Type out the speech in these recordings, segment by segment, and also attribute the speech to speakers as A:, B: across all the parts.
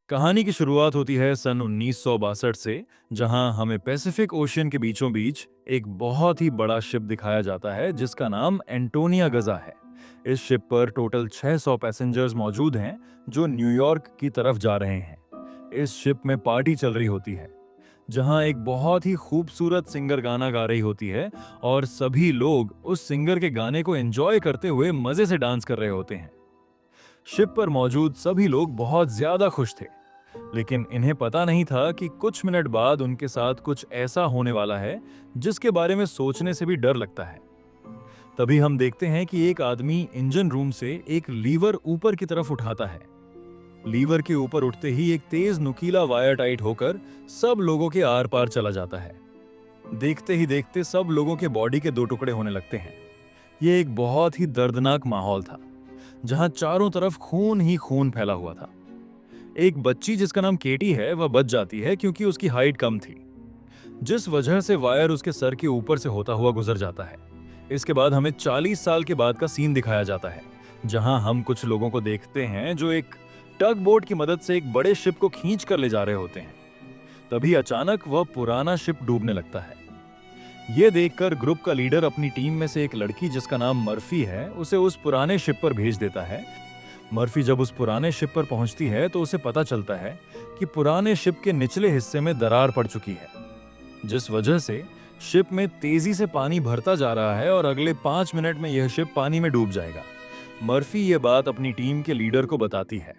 A: कहानी की शुरुआत होती है सन 1962 से, जहां हमें पैसिफिक ओशियन के बीचों बीच एक बहुत ही बड़ा शिप दिखाया जाता है जिसका नाम एंटोनिया गजा है। इस शिप पर टोटल 600 पैसेंजर्स मौजूद हैं जो न्यूयॉर्क की तरफ जा रहे हैं। इस शिप में पार्टी चल रही होती है, जहां एक बहुत ही खूबसूरत सिंगर गाना गा रही होती है और सभी लोग उस सिंगर के गाने को एंजॉय करते हुए मजे से डांस कर रहे होते हैं। शिप पर मौजूद सभी लोग बहुत ज्यादा खुश थे, लेकिन इन्हें पता नहीं था कि कुछ मिनट बाद उनके साथ कुछ ऐसा होने वाला है जिसके बारे में सोचने से भी डर लगता है। तभी हम देखते हैं कि एक आदमी इंजन रूम से एक लीवर ऊपर की तरफ उठाता है। लीवर के ऊपर उठते ही एक तेज नुकीला वायर टाइट होकर सब लोगों के आर पार चला जाता है। देखते ही देखते सब लोगों के बॉडी के दो टुकड़े होने लगते हैं। यह एक बहुत ही दर्दनाक माहौल था, जहां चारों तरफ खून ही खून फैला हुआ था। एक बच्ची जिसका नाम केटी है वह बच जाती है क्योंकि उसकी हाइट कम थी, जिस वजह से वायर उसके सर के ऊपर से होता हुआ गुजर जाता है। इसके बाद हमें 40 साल के बाद का सीन दिखाया जाता है, जहां हम कुछ लोगों को देखते हैं जो एक टग बोट की मदद से एक बड़े शिप को खींच कर ले जा रहे होते हैं। तभी अचानक वह पुराना शिप डूबने लगता है। यह देखकर ग्रुप का लीडर अपनी टीम में से एक लड़की जिसका नाम मर्फी है उसे उस पुराने शिप पर भेज देता है। मर्फी जब उस पुराने शिप पर पहुंचती है तो उसे पता चलता है कि पुराने शिप के निचले हिस्से में दरार पड़ चुकी है, जिस वजह से शिप में तेजी से पानी भरता जा रहा है और अगले 5 मिनट में यह शिप पानी में डूब जाएगा। मर्फी यह बात अपनी टीम के लीडर को बताती है।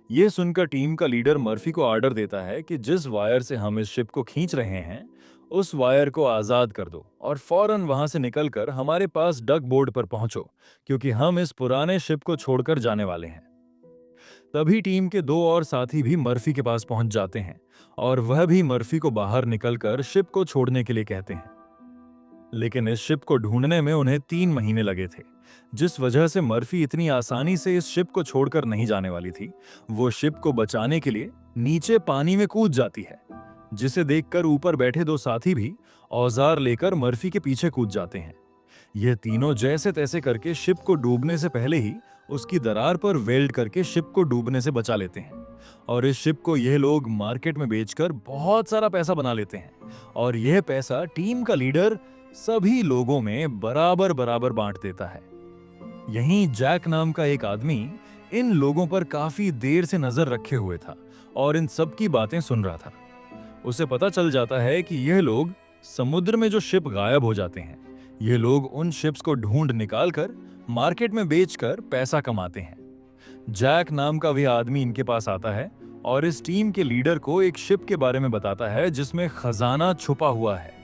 A: यह सुनकर टीम का लीडर मर्फी को ऑर्डर देता है कि जिस वायर से हम इस शिप को खींच रहे हैं उस वायर को आजाद कर दो और फौरन वहां से निकलकर हमारे पास डक बोर्ड पर पहुंचो, क्योंकि हम इस पुराने शिप को छोड़कर जाने वाले हैं। तभी टीम के दो और साथी भी मर्फी के पास पहुंच जाते हैं और वह भी मर्फी को बाहर निकलकर शिप को छोड़ने के लिए कहते हैं। लेकिन इस शिप को ढूंढने में उन्हें 3 महीने लगे थे, जिस वजह से मर्फी इतनी आसानी से इस शिप को छोड़कर नहीं जाने वाली थी। वो शिप को बचाने के लिए नीचे पानी में कूद जाती है, जिसे देखकर ऊपर बैठे दो साथी भी औजार लेकर मर्फी के पीछे कूद जाते हैं। यह तीनों जैसे तैसे करके शिप को डूबने से पहले ही उसकी दरार पर वेल्ड करके शिप को डूबने से बचा लेते हैं और इस शिप को यह लोग मार्केट में बेचकर बहुत सारा पैसा बना लेते हैं और यह पैसा टीम का लीडर सभी लोगों में बराबर बराबर बांट देता है। यहीं जैक नाम का एक आदमी इन लोगों पर काफी देर से नजर रखे हुए था और इन सब की बातें सुन रहा था। उसे पता चल जाता है कि यह लोग समुद्र में जो शिप गायब हो जाते हैं, ये लोग उन शिप्स को ढूंढ निकाल कर मार्केट में बेचकर पैसा कमाते हैं। जैक नाम का वह आदमी इनके पास आता है और इस टीम के लीडर को एक शिप के बारे में बताता है जिसमें खजाना छुपा हुआ है।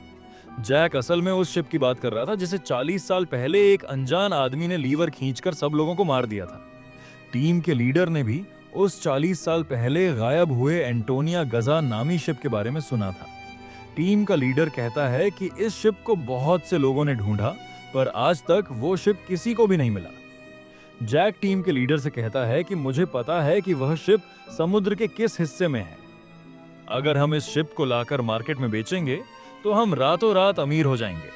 A: जैक असल में उस शिप की बात कर रहा था जिसे 40 साल पहले एक अनजान आदमी ने लीवर खींचकर सब लोगों को मार दिया था। टीम के लीडर ने भी उस 40 साल पहले गायब हुए एंटोनिया गजा नामी शिप के बारे में सुना था। टीम का लीडर कहता है कि इस शिप को बहुत से लोगों ने ढूंढा, पर आज तक वो शिप किसी को भी नहीं मिला। जैक टीम के लीडर से कहता है कि मुझे पता है कि वह शिप समुद्र के किस हिस्से में है। अगर हम इस शिप को लाकर मार्केट में बेचेंगे तो हम रातों रात अमीर हो जाएंगे।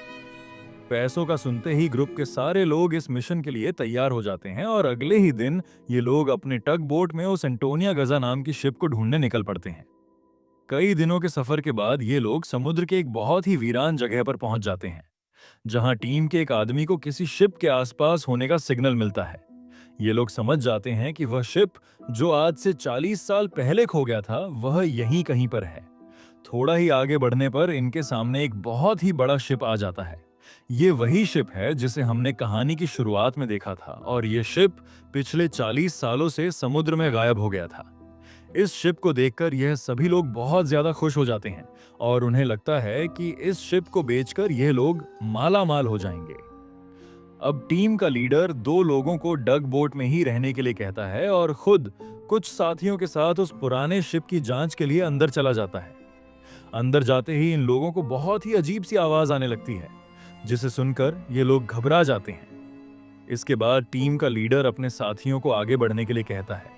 A: पैसों का सुनते ही ग्रुप के सारे लोग इस मिशन के लिए तैयार हो जाते हैं और अगले ही दिन ये लोग अपने टग बोट में उस एंटोनिया गजा नाम की शिप को ढूंढने निकल पड़ते हैं। कई दिनों के सफर के बाद ये लोग समुद्र के एक बहुत ही वीरान जगह पर पहुंच जाते हैं, जहां टीम के एक आदमी को किसी शिप के आसपास होने का सिग्नल मिलता है। ये लोग समझ जाते हैं कि वह शिप जो आज से 40 साल पहले खो गया था वह यहीं कहीं पर है। थोड़ा ही आगे बढ़ने पर इनके सामने एक बहुत ही बड़ा शिप आ जाता है। ये वही शिप है जिसे हमने कहानी की शुरुआत में देखा था और ये शिप पिछले 40 सालों से समुद्र में गायब हो गया था। इस शिप को देखकर यह सभी लोग बहुत ज्यादा खुश हो जाते हैं और उन्हें लगता है कि इस शिप को बेचकर यह लोग माला माल हो जाएंगे। अब टीम का लीडर दो लोगों को डग बोट में ही रहने के लिए कहता है और खुद कुछ साथियों के साथ उस पुराने शिप की जांच के लिए अंदर चला जाता है। अंदर जाते ही इन लोगों को बहुत ही अजीब सी आवाज आने लगती है, जिसे सुनकर ये लोग घबरा जाते हैं। इसके बाद टीम का लीडर अपने साथियों को आगे बढ़ने के लिए कहता है।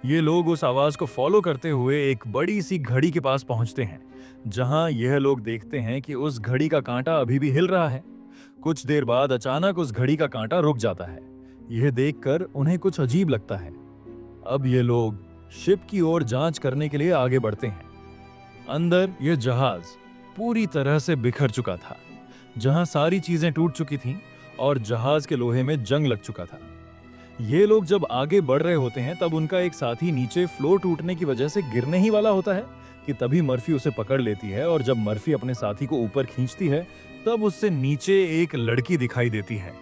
A: ये लोग उस आवाज को फॉलो करते हुए एक बड़ी सी घड़ी के पास पहुंचते हैं, जहां यह लोग देखते हैं कि उस घड़ी का कांटा अभी भी हिल रहा है। कुछ देर बाद अचानक उस घड़ी का कांटा रुक जाता है। यह देखकर उन्हें कुछ अजीब लगता है। अब ये लोग शिप की ओर जांच करने के लिए आगे बढ़ते हैं। अंदर यह जहाज पूरी तरह से बिखर चुका था, जहां सारी चीजें टूट चुकी थीं और जहाज के लोहे में जंग लग चुका था। ये लोग जब आगे बढ़ रहे होते हैं तब उनका एक साथी नीचे फ्लोर टूटने की वजह से गिरने ही वाला होता है कि तभी मर्फी उसे पकड़ लेती है, और जब मर्फी अपने साथी को ऊपर खींचती है तब उससे नीचे एक लड़की दिखाई देती है।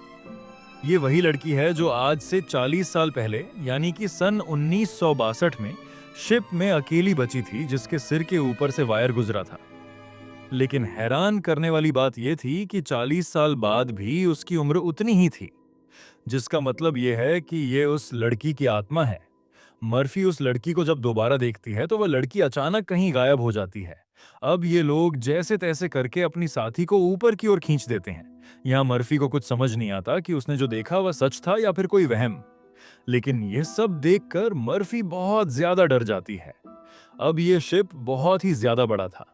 A: ये वही लड़की है जो आज से 40 साल पहले यानी कि सन 1962 में शिप में अकेली बची थी, जिसके सिर के ऊपर से वायर गुजरा था। लेकिन हैरान करने वाली बात यह थी कि 40 साल बाद भी उसकी उम्र उतनी ही थी, जिसका मतलब यह है कि यह उस लड़की की आत्मा है। मर्फी उस लड़की को जब दोबारा देखती है तो वह लड़की अचानक कहीं गायब हो जाती है। अब ये लोग जैसे तैसे करके अपनी साथी को ऊपर की ओर खींच देते हैं। यहाँ मर्फी को कुछ समझ नहीं आता कि उसने जो देखा वह सच था या फिर कोई वहम। लेकिन यह सब देखकर मर्फी बहुत ज्यादा डर जाती है। अब यह शिप बहुत ही ज्यादा बड़ा था,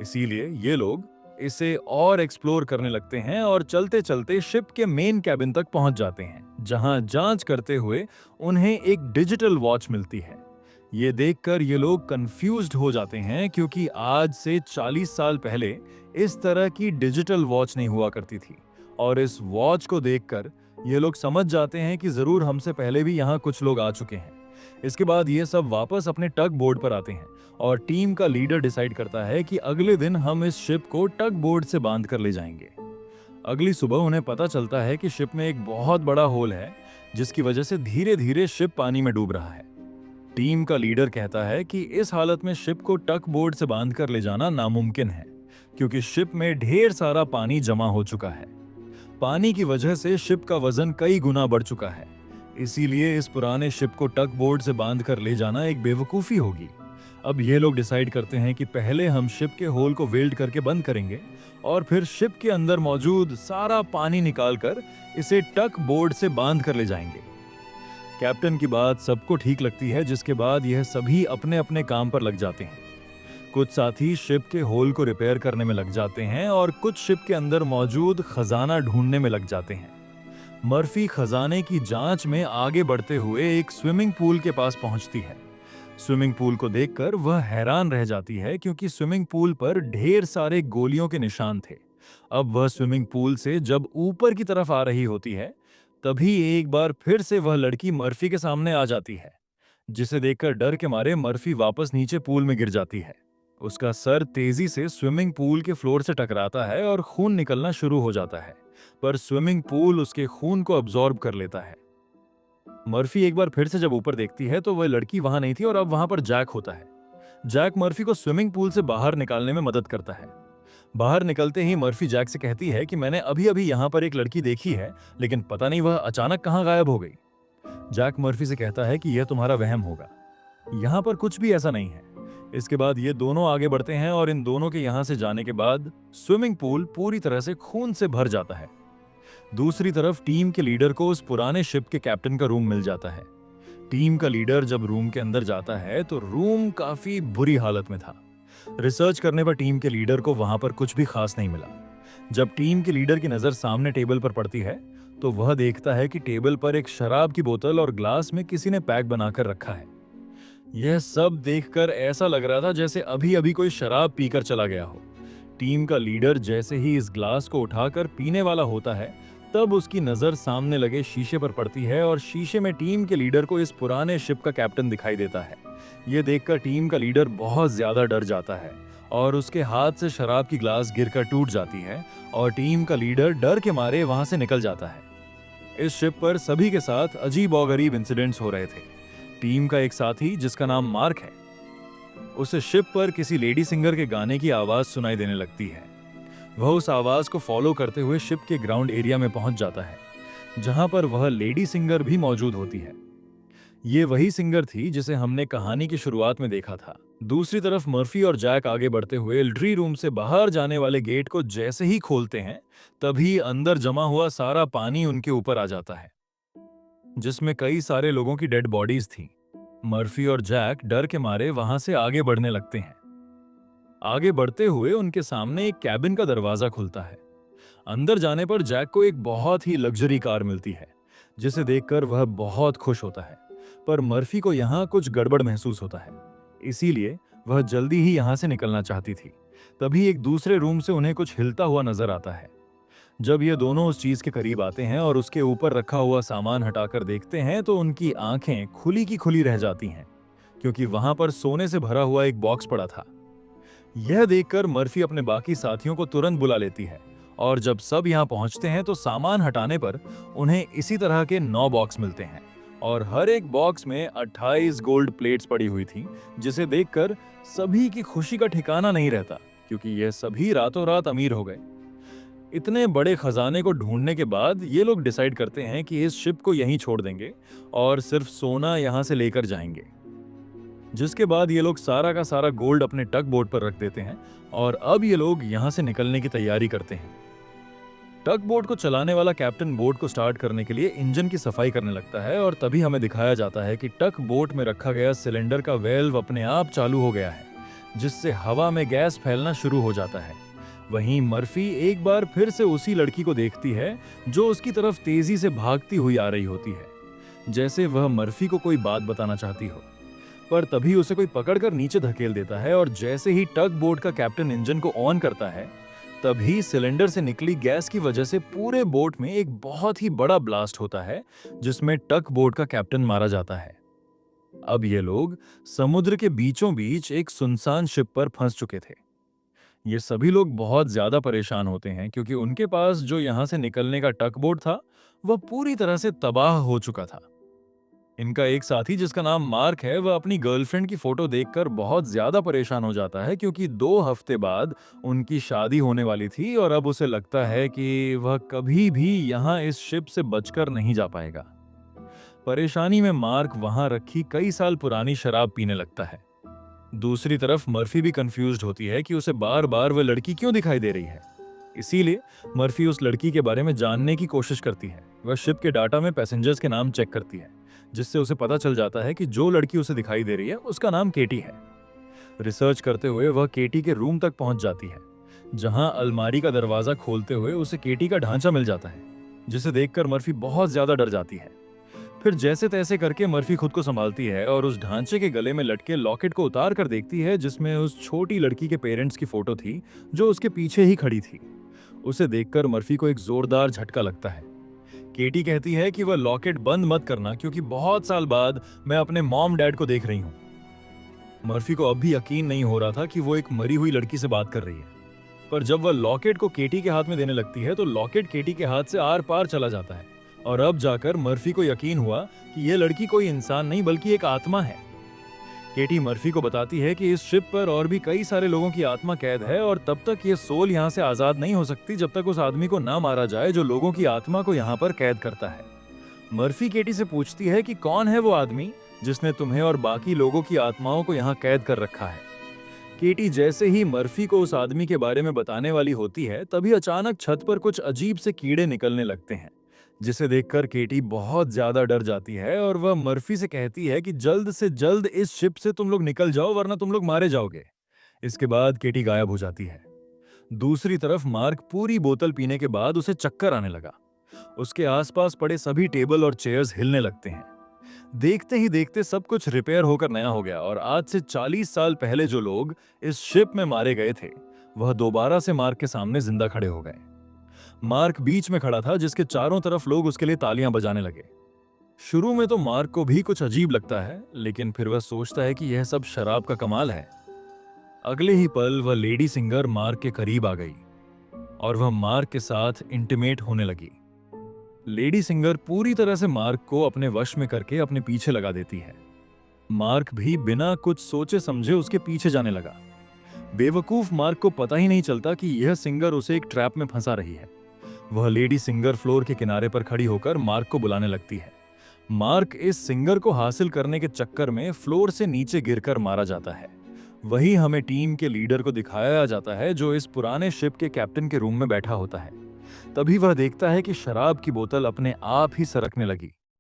A: इसीलिए ये लोग इसे और एक्सप्लोर करने लगते हैं और चलते चलते शिप के मेन कैबिन तक पहुंच जाते हैं, जहां जांच करते हुए उन्हें एक डिजिटल वॉच मिलती है। ये देखकर ये लोग कंफ्यूज्ड हो जाते हैं, क्योंकि आज से 40 साल पहले इस तरह की डिजिटल वॉच नहीं हुआ करती थी। और इस वॉच को देखकर ये लोग समझ जाते हैं कि जरूर हमसे पहले भी यहाँ कुछ लोग आ चुके हैं। इसके बाद ये सब वापस अपने टग बोर्ड पर आते हैं और टीम का लीडर डिसाइड करता है कि अगले दिन हम इस शिप को टग बोर्ड से बांध कर ले जाएंगे। अगली सुबह उन्हें पता चलता है कि शिप में एक बहुत बड़ा होल है, जिसकी वजह से धीरे धीरे शिप पानी में डूब रहा है। टीम का लीडर कहता है कि इस हालत में शिप को टग बोर्ड से बांध कर ले जाना नामुमकिन है, क्योंकि शिप में ढेर सारा पानी जमा हो चुका है। पानी की वजह से शिप का वजन कई गुना बढ़ चुका है, इसीलिए इस पुराने शिप को टग बोर्ड से बांध कर ले जाना एक बेवकूफ़ी होगी। अब ये लोग डिसाइड करते हैं कि पहले हम शिप के होल को वेल्ड करके बंद करेंगे और फिर शिप के अंदर मौजूद सारा पानी निकालकर इसे टग बोर्ड से बांध कर ले जाएंगे। कैप्टन की बात सबको ठीक लगती है, जिसके बाद यह सभी अपने अपने काम पर लग जाते हैं। कुछ साथी शिप के होल को रिपेयर करने में लग जाते हैं और कुछ शिप के अंदर मौजूद खजाना ढूंढने में लग जाते हैं। मर्फी खजाने की जांच में आगे बढ़ते हुए एक स्विमिंग पूल के पास पहुंचती है। स्विमिंग पूल को देखकर वह हैरान रह जाती है, क्योंकि स्विमिंग पूल पर ढेर सारे गोलियों के निशान थे। अब वह स्विमिंग पूल से जब ऊपर की तरफ आ रही होती है, तभी एक बार फिर से वह लड़की मर्फी के सामने आ जाती है, जिसे देखकर डर के मारे मर्फी वापस नीचे पूल में गिर जाती है। उसका सर तेजी से स्विमिंग पूल के फ्लोर से टकराता है और खून निकलना शुरू हो जाता है, पर स्विमिंग पूल उसके खून को अब्सॉर्ब कर लेता है। मर्फी एक बार फिर से जब ऊपर देखती है तो वह लड़की वहां नहीं थी और अब वहां पर जैक होता है। जैक मर्फी को स्विमिंग पूल से बाहर निकालने में मदद करता है। बाहर निकलते ही मर्फी जैक से कहती है कि मैंने अभी अभी यहाँ पर एक लड़की देखी है, लेकिन पता नहीं वह अचानक कहाँ गायब हो गई। जैक मर्फी से कहता है कि यह तुम्हारा वहम होगा, यहाँ पर कुछ भी ऐसा नहीं है। इसके बाद ये दोनों आगे बढ़ते हैं और इन दोनों के यहाँ से जाने के बाद स्विमिंग पूल पूरी तरह से खून से भर जाता है। दूसरी तरफ टीम के लीडर को उस पुराने शिप के कैप्टन का रूम मिल जाता है। टीम का लीडर जब रूम के अंदर जाता है तो रूम काफी बुरी हालत में था। रिसर्च करने पर टीम के लीडर को वहां पर कुछ भी खास नहीं मिला। जब टीम के लीडर की नजर सामने टेबल पर पड़ती है तो वह देखता है कि टेबल पर एक शराब की बोतल और ग्लास में किसी ने पैक बनाकर रखा है। यह सब देखकर ऐसा लग रहा था जैसे अभी अभी कोई शराब पीकर चला गया हो। टीम का लीडर जैसे ही इस ग्लास को उठाकर पीने वाला होता है, तब उसकी नजर सामने लगे शीशे पर पड़ती है और शीशे में टीम के लीडर को इस पुराने शिप का कैप्टन दिखाई देता है। यह देखकर टीम का लीडर बहुत ज्यादा डर जाता है और उसके हाथ से शराब की ग्लास गिरकर टूट जाती है और टीम का लीडर डर के मारे वहां से निकल जाता है। इस शिप पर सभी के साथ अजीब और गरीब इंसिडेंट्स हो रहे थे। टीम का एक साथी जिसका नाम मार्क है, उसे शिप पर किसी लेडी सिंगर के गाने की आवाज सुनाई देने लगती है। वह उस आवाज को फॉलो करते हुए शिप के ग्राउंड एरिया में पहुंच जाता है, जहां पर वह लेडी सिंगर भी मौजूद होती है। ये वही सिंगर थी जिसे हमने कहानी की शुरुआत में देखा था। दूसरी तरफ मर्फी और जैक आगे बढ़ते हुए एल्ड्री रूम से बाहर जाने वाले गेट को जैसे ही खोलते हैं, तभी अंदर जमा हुआ सारा पानी उनके ऊपर आ जाता है, जिसमें कई सारे लोगों की डेड बॉडीज थी। मर्फी और जैक डर के मारे वहां से आगे बढ़ने लगते हैं। आगे बढ़ते हुए उनके सामने एक कैबिन का दरवाजा खुलता है। अंदर जाने पर जैक को एक बहुत ही लग्जरी कार मिलती है, जिसे देखकर वह बहुत खुश होता है। पर मर्फी को यहाँ कुछ गड़बड़ महसूस होता है, इसीलिए वह जल्दी ही यहाँ से निकलना चाहती थी। तभी एक दूसरे रूम से उन्हें कुछ हिलता हुआ नजर आता है। जब ये दोनों उस चीज के करीब आते हैं और उसके ऊपर रखा हुआ सामान हटाकर देखते हैं तो उनकी आंखें खुली की खुली रह जाती हैं, क्योंकि वहां पर सोने से भरा हुआ एक बॉक्स पड़ा था। यह देखकर मर्फी अपने बाकी साथियों को तुरंत बुला लेती है, और जब सब यहाँ पहुंचते हैं तो सामान हटाने पर उन्हें इसी तरह के 9 बॉक्स मिलते हैं, और हर एक बॉक्स में 28 गोल्ड प्लेट्स पड़ी हुई थी, जिसे देखकर सभी की खुशी का ठिकाना नहीं रहता, क्योंकि यह सभी रातों रात अमीर हो गए। इतने बड़े खजाने को ढूंढने के बाद ये लोग डिसाइड करते हैं कि इस शिप को यहीं छोड़ देंगे और सिर्फ सोना यहाँ से लेकर जाएंगे। जिसके बाद ये लोग सारा का सारा गोल्ड अपने टग बोट पर रख देते हैं, और अब ये लोग यहाँ से निकलने की तैयारी करते हैं। टग बोट को चलाने वाला कैप्टन बोट को स्टार्ट करने के लिए इंजन की सफाई करने लगता है, और तभी हमें दिखाया जाता है कि टग बोट में रखा गया सिलेंडर का वेल्व अपने आप चालू हो गया है, जिससे हवा में गैस फैलना शुरू हो जाता है। वहीं मर्फी एक बार फिर से उसी लड़की को देखती है जो उसकी तरफ तेजी से भागती हुई आ रही होती है, जैसे वह मर्फी को कोई बात बताना चाहती हो। पर तभी उसे कोई पकड़कर नीचे धकेल देता है, और जैसे ही टग बोट का कैप्टन इंजन को ऑन करता है, तभी सिलेंडर से निकली गैस की वजह से पूरे बोट में एक बहुत ही बड़ा ब्लास्ट होता है, जिसमें टग बोट का कैप्टन मारा जाता है। अब ये लोग समुद्र के बीचों बीच एक सुनसान शिप पर फंस चुके थे। ये सभी लोग बहुत ज्यादा परेशान होते हैं, क्योंकि उनके पास जो यहां से निकलने का टग बोट था वह पूरी तरह से तबाह हो चुका था। इनका एक साथी जिसका नाम मार्क है, वह अपनी गर्लफ्रेंड की फोटो देखकर बहुत ज्यादा परेशान हो जाता है, क्योंकि 2 हफ्ते बाद उनकी शादी होने वाली थी और अब उसे लगता है कि वह कभी भी यहाँ इस शिप से बचकर नहीं जा पाएगा। परेशानी में मार्क वहां रखी कई साल पुरानी शराब पीने लगता है। दूसरी तरफ मर्फी भी कंफ्यूज्ड होती है कि उसे बार बार वह लड़की क्यों दिखाई दे रही है। इसीलिए मर्फी उस लड़की के बारे में जानने की कोशिश करती है। वह शिप के डाटा में पैसेंजर्स के नाम चेक करती है, जिससे उसे पता चल जाता है कि जो लड़की उसे दिखाई दे रही है उसका नाम केटी है। रिसर्च करते हुए वह केटी के रूम तक पहुंच जाती है, जहां अलमारी का दरवाजा खोलते हुए उसे केटी का ढांचा मिल जाता है, जिसे देखकर मर्फी बहुत ज्यादा डर जाती है। फिर जैसे तैसे करके मर्फी खुद को संभालती है और उस ढांचे के गले में लटके लॉकेट को उतार कर देखती है, जिसमें उस छोटी लड़की के पेरेंट्स की फोटो थी जो उसके पीछे ही खड़ी थी। उसे देखकर मर्फी को एक जोरदार झटका लगता है। केटी कहती है कि वह लॉकेट बंद मत करना, क्योंकि बहुत साल बाद मैं अपने मॉम डैड को देख रही हूँ। मर्फी को अब भी यकीन नहीं हो रहा था कि वो एक मरी हुई लड़की से बात कर रही है। पर जब वह लॉकेट को केटी के हाथ में देने लगती है तो लॉकेट केटी के हाथ से आर पार चला जाता है, और अब जाकर मर्फी को यकीन हुआ कि यह लड़की कोई इंसान नहीं बल्कि एक आत्मा है। केटी मर्फी को बताती है कि इस शिप पर और भी कई सारे लोगों की आत्मा कैद है, और तब तक ये सोल यहाँ से आजाद नहीं हो सकती जब तक उस आदमी को ना मारा जाए जो लोगों की आत्मा को यहाँ पर कैद करता है। मर्फी केटी से पूछती है कि कौन है वो आदमी जिसने तुम्हें और बाकी लोगों की आत्माओं को यहाँ कैद कर रखा है। केटी जैसे ही मर्फी को उस आदमी के बारे में बताने वाली होती है, तभी अचानक छत पर कुछ अजीब से कीड़े निकलने लगते हैं, जिसे देखकर केटी बहुत ज्यादा डर जाती है, और वह मर्फी से कहती है कि जल्द से जल्द इस शिप से तुम लोग निकल जाओ, वरना तुम लोग मारे जाओगे। इसके बाद केटी गायब हो जाती है। दूसरी तरफ मार्क पूरी बोतल पीने के बाद उसे चक्कर आने लगा। उसके आसपास पड़े सभी टेबल और चेयर्स हिलने लगते हैं। देखते ही देखते सब कुछ रिपेयर होकर नया हो गया, और आज से 40 साल पहले जो लोग इस शिप में मारे गए थे वह दोबारा से मार्क के सामने जिंदा खड़े हो गए। मार्क बीच में खड़ा था, जिसके चारों तरफ लोग उसके लिए तालियां बजाने लगे। शुरू में तो मार्क को भी कुछ अजीब लगता है, लेकिन फिर वह सोचता है कि यह सब शराब का कमाल है। अगले ही पल वह लेडी सिंगर मार्क के करीब आ गई और वह मार्क के साथ इंटीमेट होने लगी। लेडी सिंगर पूरी तरह से मार्क को अपने वश में करके अपने पीछे लगा देती है। मार्क भी बिना कुछ सोचे समझे उसके पीछे जाने लगा। बेवकूफ मार्क को पता ही नहीं चलता कि यह सिंगर उसे एक ट्रैप में फंसा रही है। वह लेडी सिंगर फ्लोर के किनारे पर खड़ी होकर मार्क को बुलाने लगती है। मार्क इस सिंगर को हासिल करने के चक्कर में फ्लोर से नीचे गिरकर मारा जाता है। वही हमें टीम के लीडर को दिखाया जाता है, जो इस पुराने शिप के कैप्टन के रूम में बैठा होता है। तभी वह देखता है कि शराब की बोतल अपने आप ही सरकने लगी,